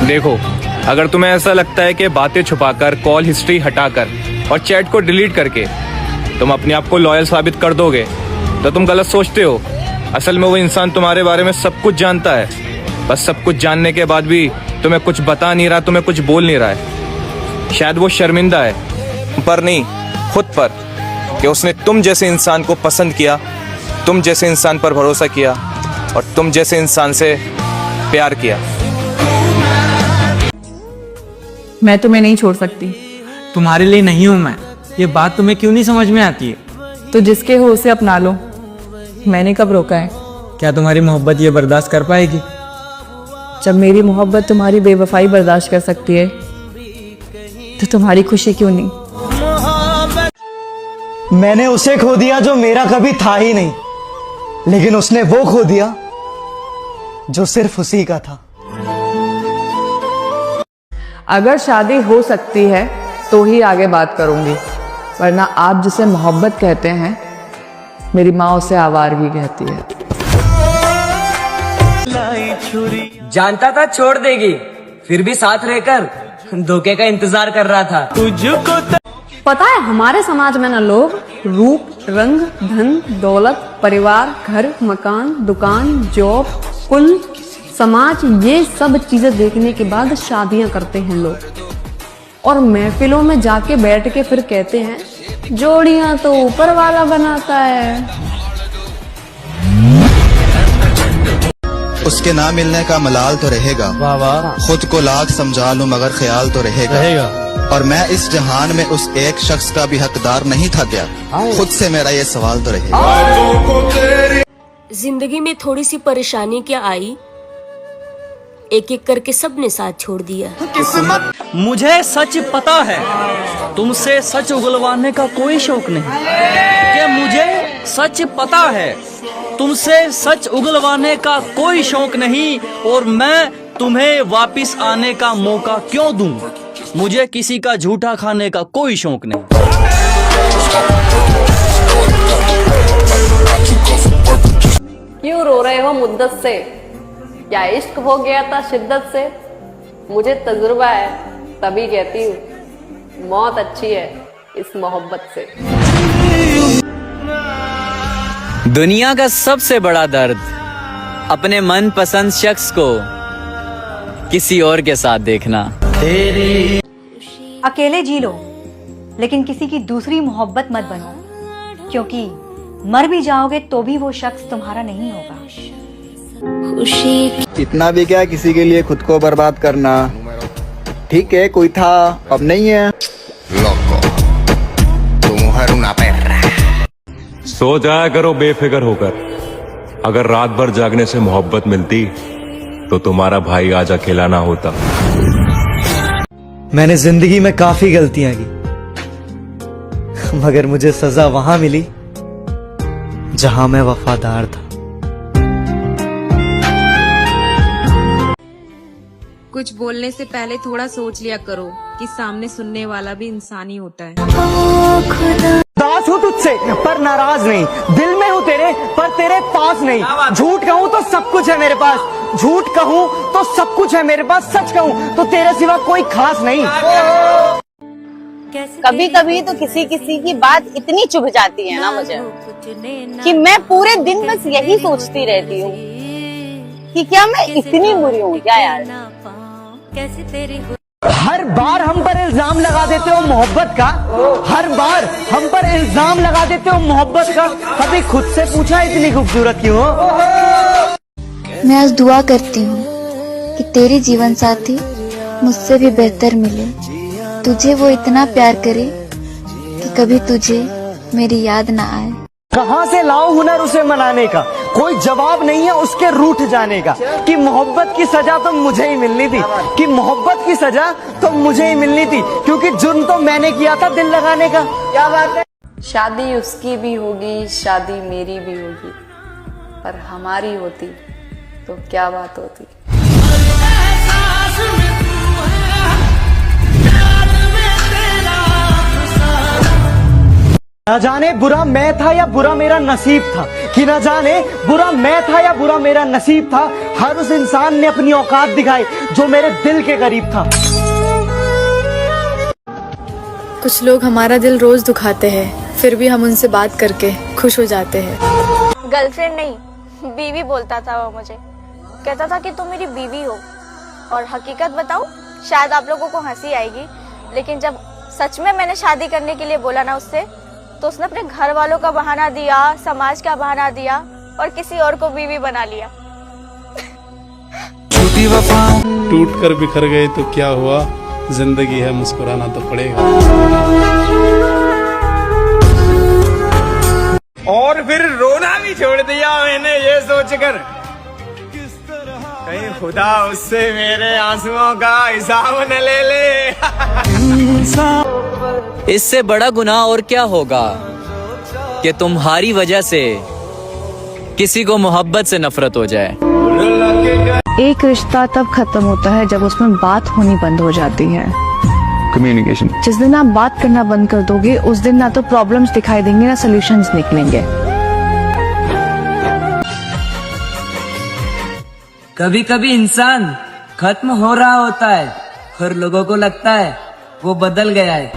देखो, अगर तुम्हें ऐसा लगता है कि बातें छुपाकर, कॉल हिस्ट्री हटाकर और चैट को डिलीट करके तुम अपने आप को लॉयल साबित कर दोगे तो तुम गलत सोचते हो। असल में वो इंसान तुम्हारे बारे में सब कुछ जानता है, बस सब कुछ जानने के बाद भी तुम्हें कुछ बता नहीं रहा, तुम्हें कुछ बोल नहीं रहा है। शायद वो शर्मिंदा है पर नहीं, खुद पर, कि उसने तुम जैसे इंसान को पसंद किया, तुम जैसे इंसान पर भरोसा किया और तुम जैसे इंसान से प्यार किया। मैं तुम्हें नहीं छोड़ सकती। तुम्हारे लिए नहीं हूं मैं। ये बात तुम्हें क्यों नहीं समझ में आती है? तो जिसके हो उसे अपना लो। मैंने कब रोका है? क्या तुम्हारी मोहब्बत ये बर्दाश्त कर पाएगी? जब मेरी मोहब्बत तुम्हारी बेवफाई बर्दाश्त कर सकती है तो तुम्हारी खुशी क्यों नहीं? मैंने उसे खो दिया जो मेरा कभी था ही नहीं, लेकिन उसने वो खो दिया जो सिर्फ उसी का था। अगर शादी हो सकती है तो ही आगे बात करूंगी, वरना आप जिसे मोहब्बत कहते हैं, मेरी माँ उसे आवारगी कहती है। जानता था छोड़ देगी, फिर भी साथ रहकर धोखे का इंतजार कर रहा था। तुझको पता है हमारे समाज में ना लोग रूप, रंग, धन, दौलत, परिवार, घर, मकान, दुकान, जॉब, कुल समाज, ये सब चीजें देखने के बाद शादियां करते हैं लोग, और महफिलों में जाके बैठ के फिर कहते हैं जोड़ियां तो ऊपर वाला बनाता है। उसके ना मिलने का मलाल तो रहेगा, खुद को लाख समझा लूं मगर ख्याल तो रहेगा। और मैं इस जहान में उस एक शख्स का भी हकदार नहीं था क्या? खुद से मेरा ये सवाल तो रहेगा। जिंदगी में थोड़ी सी परेशानी क्या आई, एक एक करके सबने साथ छोड़ दिया। मुझे सच पता है, तुमसे सच उगलवाने का कोई शौक नहीं। कि मुझे सच पता है, तुमसे सच उगलवाने का कोई शौक नहीं, और मैं तुम्हें वापिस आने का मौका क्यों दूं? मुझे किसी का झूठा खाने का कोई शौक नहीं। क्यों रो रहे हो मुद्दत से? क्या इश्क हो गया था शिद्दत से? मुझे तजुर्बा है तभी कहती हूँ, मौत अच्छी है इस मोहब्बत से। दुनिया का सबसे बड़ा दर्द अपने मनपसंद शख्स को किसी और के साथ देखना। अकेले जी लो, लेकिन किसी की दूसरी मोहब्बत मत बनो, क्योंकि मर भी जाओगे तो भी वो शख्स तुम्हारा नहीं होगा। इतना भी क्या किसी के लिए खुद को बर्बाद करना? ठीक है, कोई था अब नहीं है। सो जाया करो बेफिक्र होकर। अगर रात भर जागने से मोहब्बत मिलती तो तुम्हारा भाई आज अकेला ना होता। मैंने जिंदगी में काफी गलतियां की, मगर मुझे सजा वहां मिली जहां मैं वफादार था। कुछ बोलने से पहले थोड़ा सोच लिया करो कि सामने सुनने वाला भी इंसान ही होता है। उदास हूँ तुझसे पर नाराज नहीं, दिल में हूँ तेरे पर तेरे पास नहीं। झूठ कहूँ तो सब कुछ है मेरे पास, झूठ कहूँ तो सब कुछ है मेरे पास, सच कहूँ तो तेरे सिवा कोई खास नहीं। कभी कभी तो किसी किसी की बात इतनी चुभ जाती है ना मुझे, कि मैं पूरे दिन बस यही सोचती रहती हूँ कि क्या मैं इतनी बुरी हूँ क्या यार। हर बार हम पर इल्जाम लगा देते हो मोहब्बत का, हर बार हम पर इल्जाम लगा देते हो मोहब्बत का। कभी खुद से पूछा इतनी खूबसूरत क्यों हो? मैं आज दुआ करती हूँ कि तेरे जीवन साथी मुझसे भी बेहतर मिले, तुझे वो इतना प्यार करे कि कभी तुझे मेरी याद ना आए। कहाँ से लाऊं हुनर उसे मनाने का, कोई जवाब नहीं है उसके रूठ जाने का। कि मोहब्बत की सजा तो मुझे ही मिलनी थी, कि मोहब्बत की सजा तो मुझे ही मिलनी थी, क्योंकि जुर्म तो मैंने किया था दिल लगाने का। क्या बात है? शादी उसकी भी होगी, शादी मेरी भी होगी, पर हमारी होती तो क्या बात होती। न जाने बुरा मैं था या बुरा मेरा नसीब था, कि न जाने बुरा मैं था या बुरा मेरा नसीब था। हर उस इंसान ने अपनी औकात दिखाई जो मेरे दिल के करीब था। कुछ लोग हमारा दिल रोज दुखाते हैं, फिर भी हम उनसे बात करके खुश हो जाते हैं। गर्लफ्रेंड नहीं, बीवी बोलता था वो मुझे, कहता था कि तुम मेरी बीवी हो। और हकीकत बताऊं, शायद आप लोगों को हंसी आएगी, लेकिन जब सच में मैंने शादी करने के लिए बोला ना उससे, तो उसने अपने घर वालों का बहाना दिया, समाज का बहाना दिया और किसी और को बीवी बना लिया। झूठी वफा टूट कर बिखर गए तो क्या हुआ, जिंदगी है मुस्कुराना तो पड़ेगा। और फिर रोना भी छोड़ दिया मैंने ये सोचकर कहीं खुदा उससे मेरे आंसुओं का हिसाब न ले ले। इससे बड़ा गुनाह और क्या होगा कि तुम्हारी वजह से किसी को मोहब्बत से नफरत हो जाए। एक रिश्ता तब खत्म होता है जब उसमें बात होनी बंद हो जाती है। कम्युनिकेशन। जिस दिन आप बात करना बंद कर दोगे, उस दिन ना तो प्रॉब्लम्स दिखाई देंगे ना सॉल्यूशंस निकलेंगे। कभी कभी इंसान खत्म हो रहा होता है और लोगों को लगता है वो बदल गया है।